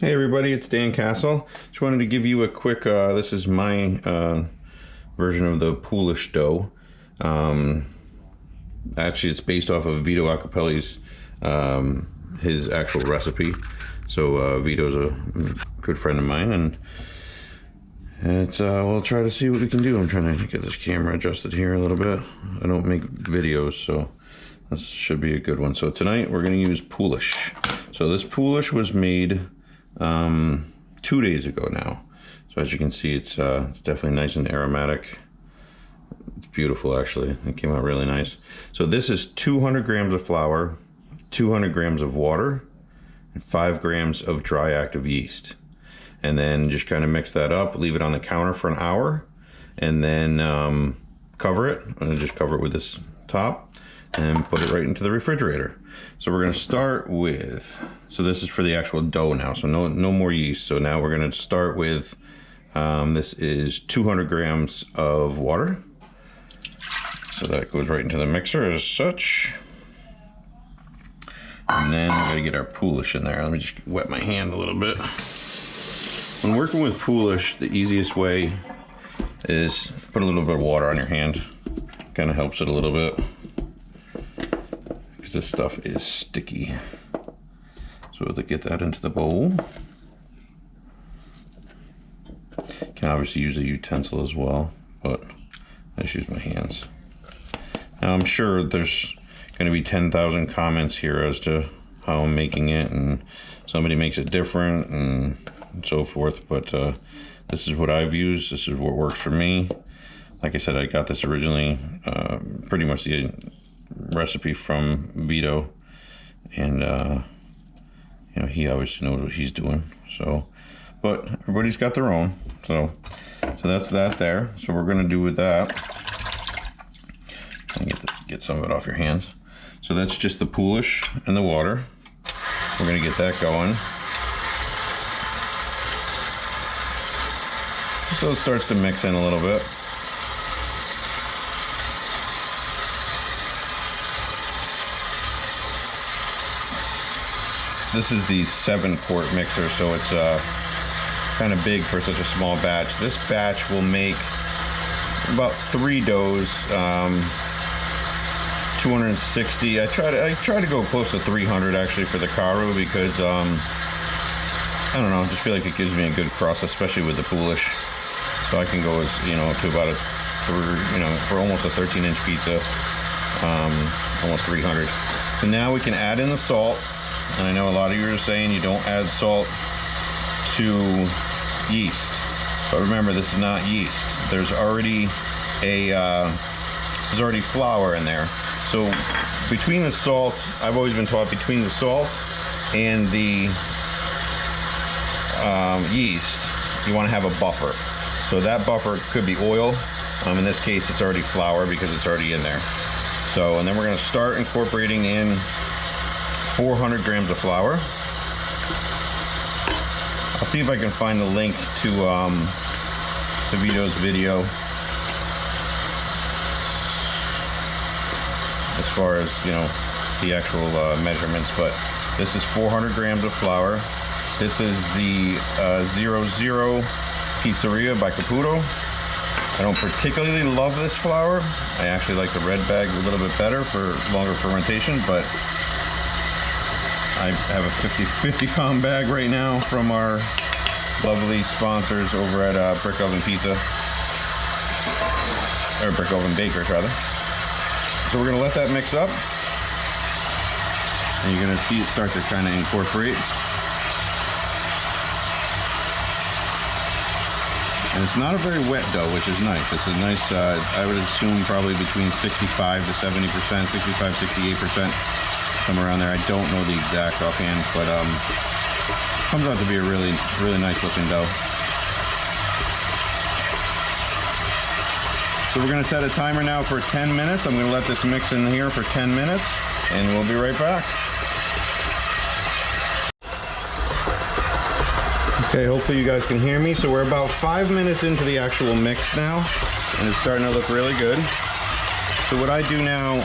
Hey everybody, it's Dan Castle. Just wanted to give you a quick, this is my version of the Poolish dough. Actually it's based off of Vito Acapelli's, his actual recipe. So Vito's a good friend of mine, and it's, we'll try to see what we can do. I'm trying to get this camera adjusted here a little bit. I don't make videos, so this should be a good one. So tonight we're going to use Poolish. So this Poolish was made 2 days ago now. So as you can see, it's definitely nice and aromatic. It's beautiful, actually. It came out really nice. So this is 200 grams of flour, 200 grams of water, and 5 grams of dry active yeast. And then just kind of mix that up, leave it on the counter for an hour, and then cover it. And just cover it with this top and put it right into the refrigerator. So we're going to start with, so this is for the actual dough now, so no more yeast. So now we're going to start with, this is 200 grams of water. So that goes right into the mixer as such. And then we're going to get our Poolish in there. Let me just wet my hand a little bit. When working with Poolish, the easiest way is put a little bit of water on your hand. Kind of helps it a little bit, because this stuff is sticky. So to get that into the bowl, can obviously use a utensil as well, but I just use my hands. Now I'm sure there's going to be 10,000 comments here as to how I'm making it, and somebody makes it different and so forth, but this is what I've used. This is what works for me. Like I said, I got this originally, pretty much the recipe from Vito, and you know, he obviously knows what he's doing. So, but everybody's got their own. So that's that there. So we're gonna do with that. And get some of it off your hands. So that's just the Poolish and the water. We're gonna get that going. So it starts to mix in a little bit. This is the 7-quart mixer, so it's kind of big for such a small batch. This batch will make about 3 doughs, 260. I try to go close to 300 actually for the Karu, because I don't know, I just feel like it gives me a good crust, especially with the Poolish. So I can go as, you know, to about for almost a 13-inch pizza, almost 300. So now we can add in the salt. And I know a lot of you are saying you don't add salt to yeast, but remember, this is not yeast. There's already flour in there. So between the salt, I've always been taught between the salt and the yeast, you want to have a buffer. So that buffer could be oil. In this case, it's already flour because it's already in there. So, and then we're going to start incorporating in 400 grams of flour. I'll see if I can find the link to Vito's video as far as, you know, the actual measurements, but this is 400 grams of flour. This is the 00 Pizzeria by Caputo. I don't particularly love this flour. I actually like the red bag a little bit better for longer fermentation, but I have a 50 pound bag right now from our lovely sponsors over at Brick Oven Pizza, or Brick Oven Bakers rather. So we're gonna let that mix up, and you're gonna see it start to kind of incorporate. And it's not a very wet dough, which is nice. It's a nice, I would assume probably between 65 to 70%, 65, 68%. Somewhere around there. I don't know the exact offhand, but comes out to be a really nice looking dough. So we're going to set a timer now for 10 minutes. I'm going to let this mix in here for 10 minutes, and we'll be right back. Okay, hopefully you guys can hear me. So we're about 5 minutes into the actual mix now, and it's starting to look really good. So what I do now,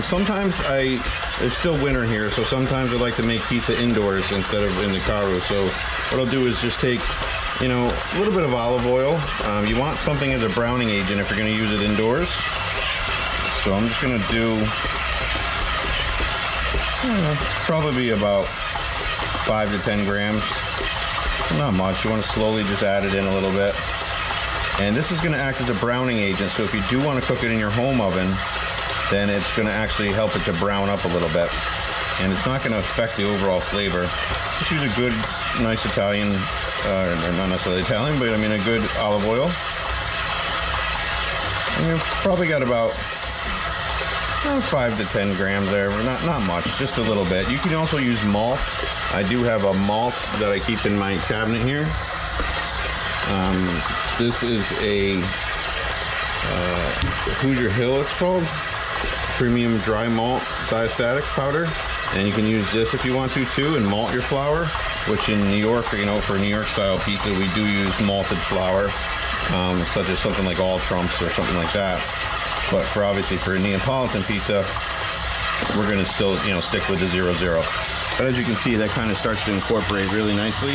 sometimes I it's still winter here, so sometimes I like to make pizza indoors instead of in the Karu. So what I'll do is just take, you know, a little bit of olive oil. You want something as a browning agent if you're going to use it indoors. So I'm just going to do probably about 5 to 10 grams. Not much. You want to slowly just add it in a little bit. And this is going to act as a browning agent, so if you do want to cook it in your home oven, then it's going to actually help it to brown up a little bit. And it's not going to affect the overall flavor. Just use a good, nice Italian, or not necessarily Italian, but I mean a good olive oil. And you've probably got about 5 to 10 grams there, but not much, just a little bit. You can also use malt. I do have a malt that I keep in my cabinet here. This is a Hoosier Hill, it's called. Premium dry malt diastatic powder. And you can use this if you want to too, and malt your flour, which in New York, you know, for New York style pizza, we do use malted flour, such as something like All Trumps or something like that. But for obviously for a Neapolitan pizza, we're gonna still, you know, stick with the 00. But as you can see, that kind of starts to incorporate really nicely.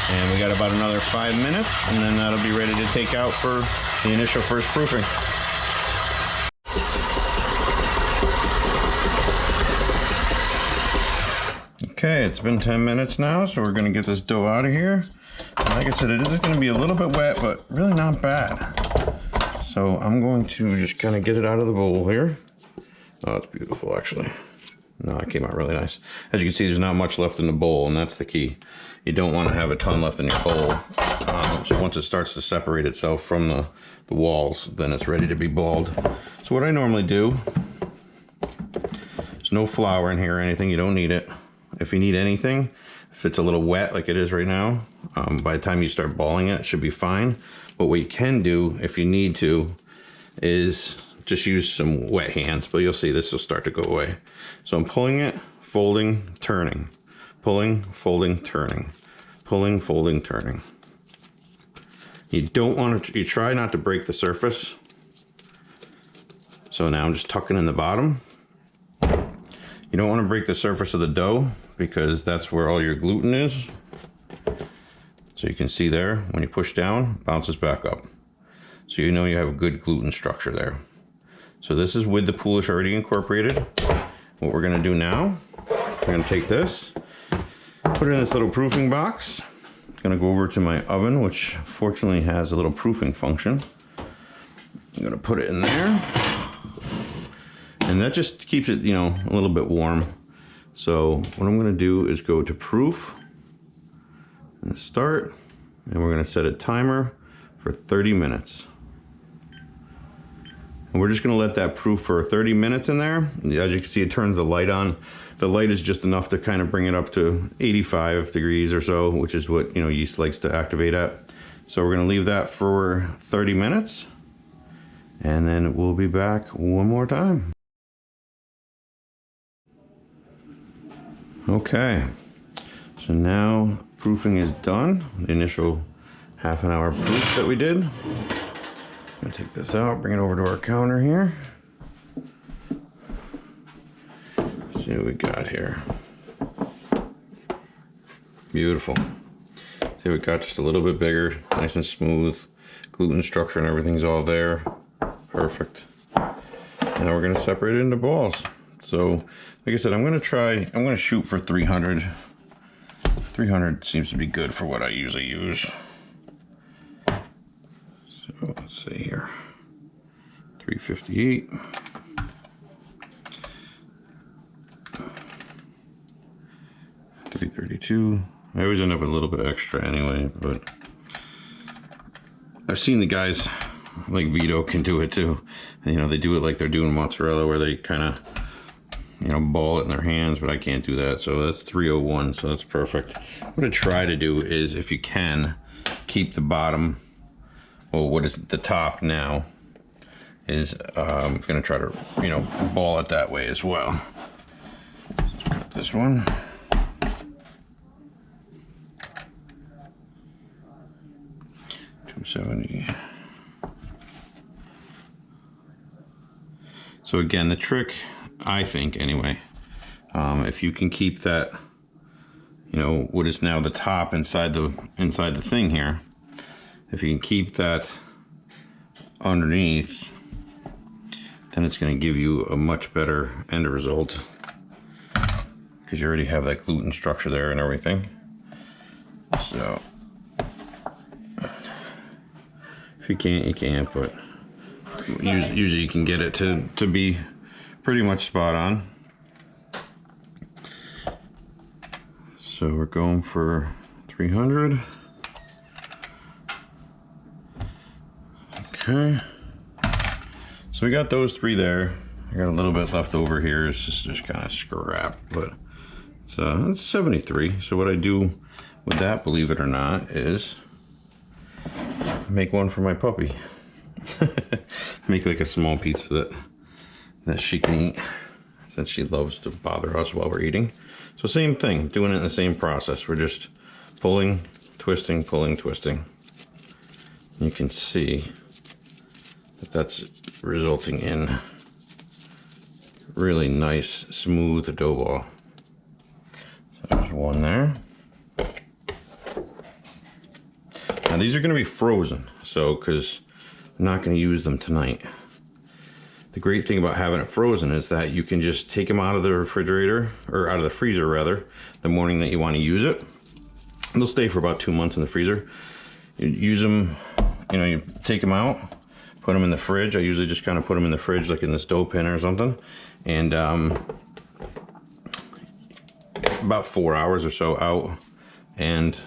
And we got about another 5 minutes, and then that'll be ready to take out for the initial first proofing. Okay, it's been 10 minutes now, so we're gonna get this dough out of here. And like I said, it is gonna be a little bit wet, but really not bad. So I'm going to just kind of get it out of the bowl here. Oh, it's beautiful, actually. No, it came out really nice. As you can see, there's not much left in the bowl, and that's the key. You don't want to have a ton left in your bowl. So once it starts to separate itself from the walls, then it's ready to be balled. So what I normally do, there's no flour in here or anything. You don't need it. If you need anything, if it's a little wet like it is right now, by the time you start balling it, it should be fine. But what you can do, if you need to, is just use some wet hands, but you'll see this will start to go away. So I'm pulling it, folding, turning, pulling, folding, turning, pulling, folding, turning. You don't want to, you try not to break the surface. So now I'm just tucking in the bottom. You don't want to break the surface of the dough because that's where all your gluten is. So you can see there, when you push down, bounces back up. So you know you have a good gluten structure there. So this is with the Poolish already incorporated. What we're gonna do now, we're gonna take this, put it in this little proofing box. It's gonna go over to my oven, which fortunately has a little proofing function. I'm gonna put it in there. And that just keeps it, you know, a little bit warm. So what I'm gonna do is go to proof and start, and we're gonna set a timer for 30 minutes. And we're just gonna let that proof for 30 minutes in there. As you can see, it turns the light on. The light is just enough to kind of bring it up to 85 degrees or so, which is what, you know, yeast likes to activate at. So we're gonna leave that for 30 minutes, and then we'll be back one more time. Okay, so now proofing is done. The initial half-an-hour proof that we did. I'm gonna take this out, bring it over to our counter here. Let's see what we got here. Beautiful. See, we got just a little bit bigger, nice and smooth. Gluten structure and everything's all there. Perfect. Now we're gonna separate it into balls. So, like I said, I'm gonna shoot for 300. 300 seems to be good for what I usually use. So let's see here, 358. 332. I always end up with a little bit extra anyway, but I've seen the guys like Vito can do it too. You know, they do it like they're doing mozzarella, where they kind of, you know, ball it in their hands, but I can't do that. So that's 301, so that's perfect. What I try to do is, if you can, keep the bottom, well, what is the top now, is gonna try to, you know, ball it that way as well. Let's cut this one. $270. So again, the trick, I think anyway, if you can keep that, you know, what is now the top inside the thing here, if you can keep that underneath, then it's going to give you a much better end result, because you already have that gluten structure there and everything. So if you can't, you can't, but usually you can get it to be pretty much spot on. So we're going for 300. Okay. So we got those 3 there. I got a little bit left over here. It's just kind of scrap, but it's 73. So what I do with that, believe it or not, is make one for my puppy. Make like a small pizza that she can eat, since she loves to bother us while we're eating. So same thing, doing it in the same process. We're just pulling, twisting, pulling, twisting. You can see that that's resulting in really nice, smooth dough ball. So there's one there. Now these are going to be frozen, so because I'm not going to use them tonight. The great thing about having it frozen is that you can just take them out of the refrigerator, or out of the freezer rather, the morning that you want to use it. And they'll stay for about 2 months in the freezer. You use them, you know, you take them out, put them in the fridge. I usually just kind of put them in the fridge, like in this dough pan or something. And about 4 hours or so out, and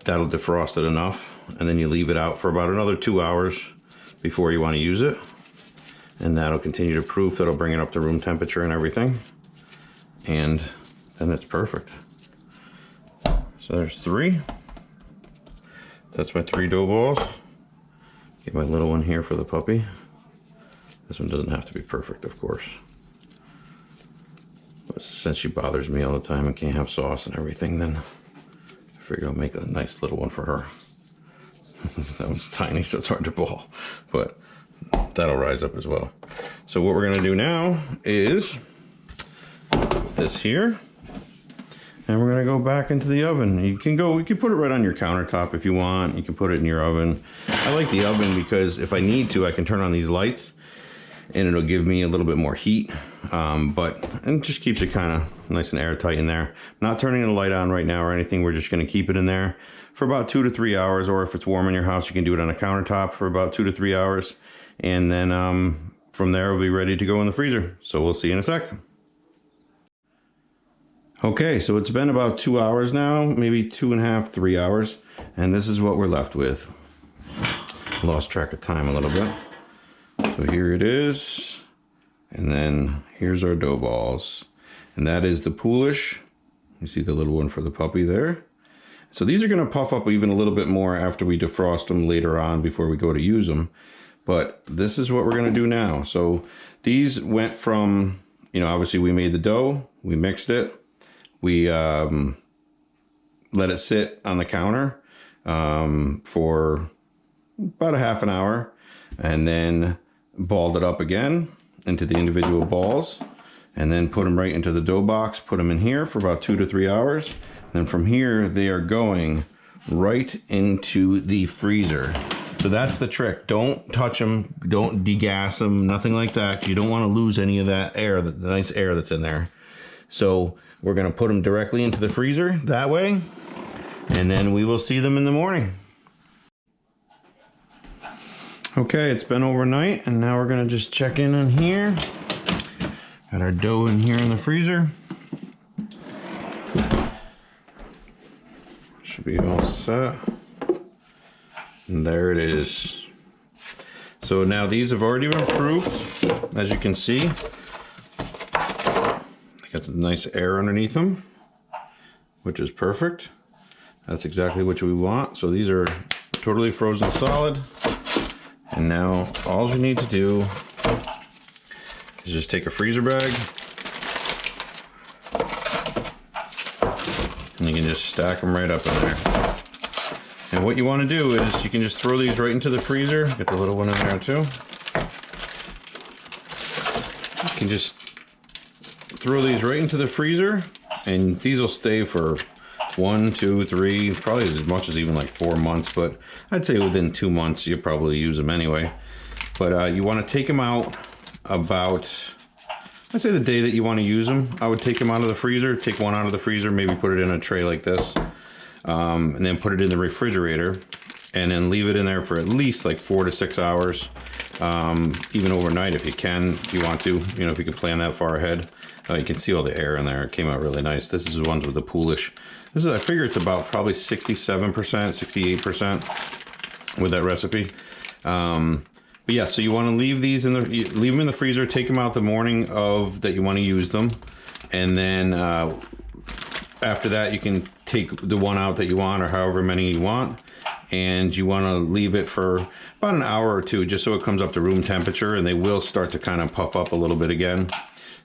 that'll defrost it enough. And then you leave it out for about another 2 hours before you want to use it. And that'll continue to proof. It'll bring it up to room temperature and everything. And then it's perfect. So there's 3. That's my 3 dough balls. Get my little one here for the puppy. This one doesn't have to be perfect, of course. But since she bothers me all the time and can't have sauce and everything, then I figure I'll make a nice little one for her. That one's tiny, so it's hard to ball, but that'll rise up as well. So what we're gonna do now is this here, and we're gonna go back into the oven. You can put it right on your countertop if you want. You can put it in your oven. I like the oven because if I need to, I can turn on these lights and it'll give me a little bit more heat, and just keeps it kind of nice and airtight in there. I'm not turning the light on right now or anything. We're just gonna keep it in there for about 2 to 3 hours, or if it's warm in your house, you can do it on a countertop for about 2 to 3 hours. And then from there, we'll be ready to go in the freezer. So we'll see you in a sec. Okay, so it's been about 2 hours now, maybe 2.5, 3 hours. And this is what we're left with. Lost track of time a little bit. So here it is. And then here's our dough balls. And that is the Poolish. You see the little one for the puppy there. So these are gonna puff up even a little bit more after we defrost them later on before we go to use them. But this is what we're gonna do now. So these went from, you know, obviously we made the dough, we mixed it, we let it sit on the counter for about a half an hour, and then balled it up again into the individual balls, and then put them right into the dough box, put them in here for about 2 to 3 hours. Then from here, they are going right into the freezer. So that's the trick. Don't touch them, don't degas them, nothing like that. You don't want to lose any of that air, the nice air that's in there. So we're gonna put them directly into the freezer that way, and then we will see them in the morning. Okay, it's been overnight, and now we're gonna just check in here. Got our dough in here in the freezer. Should be all set. And there it is. So now these have already been proofed, as you can see. They got some nice air underneath them, which is perfect. That's exactly what we want. So these are totally frozen solid. And now all you need to do is just take a freezer bag, and you can just stack them right up in there. And what you want to do is you can just throw these right into the freezer. Get the little one in there too. you can just throw these right into the freezer, and these will stay for 1, 2, 3, probably as much as even like 4 months, but I'd say within 2 months you'll probably use them anyway. But you want to take them out about, I'd say the day that you want to use them. I would take them out of the freezer, take one out of the freezer, maybe put it in a tray like this, and then put it in the refrigerator, and then leave it in there for at least like 4 to 6 hours, even overnight if you can, if you want to, you know, if you can plan that far ahead. You can see all the air in there. It came out really nice. This is the ones with the Poolish. This is, I figure it's about probably 67%, 68% with that recipe. But yeah, so you want to leave these in leave them in the freezer, take them out the morning of that you want to use them. And then after that, you can take the one out that you want, or however many you want. And you want to leave it for about an hour or two, just so it comes up to room temperature, and they will start to kind of puff up a little bit again.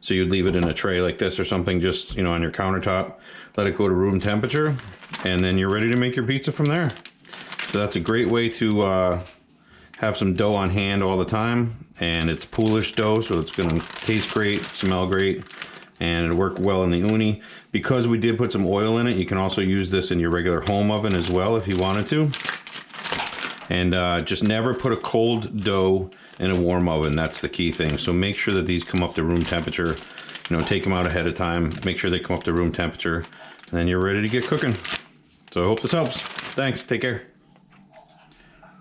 So you'd leave it in a tray like this or something, just, you know, on your countertop, let it go to room temperature, and then you're ready to make your pizza from there. So that's a great way to have some dough on hand all the time, and it's Poolish dough, so it's going to taste great, smell great, and it'll work well in the Ooni. Because we did put some oil in it, you can also use this in your regular home oven as well if you wanted to. And just never put a cold dough in a warm oven. That's the key thing. So make sure that these come up to room temperature. You know, take them out ahead of time. Make sure they come up to room temperature. And then you're ready to get cooking. So I hope this helps. Thanks. Take care.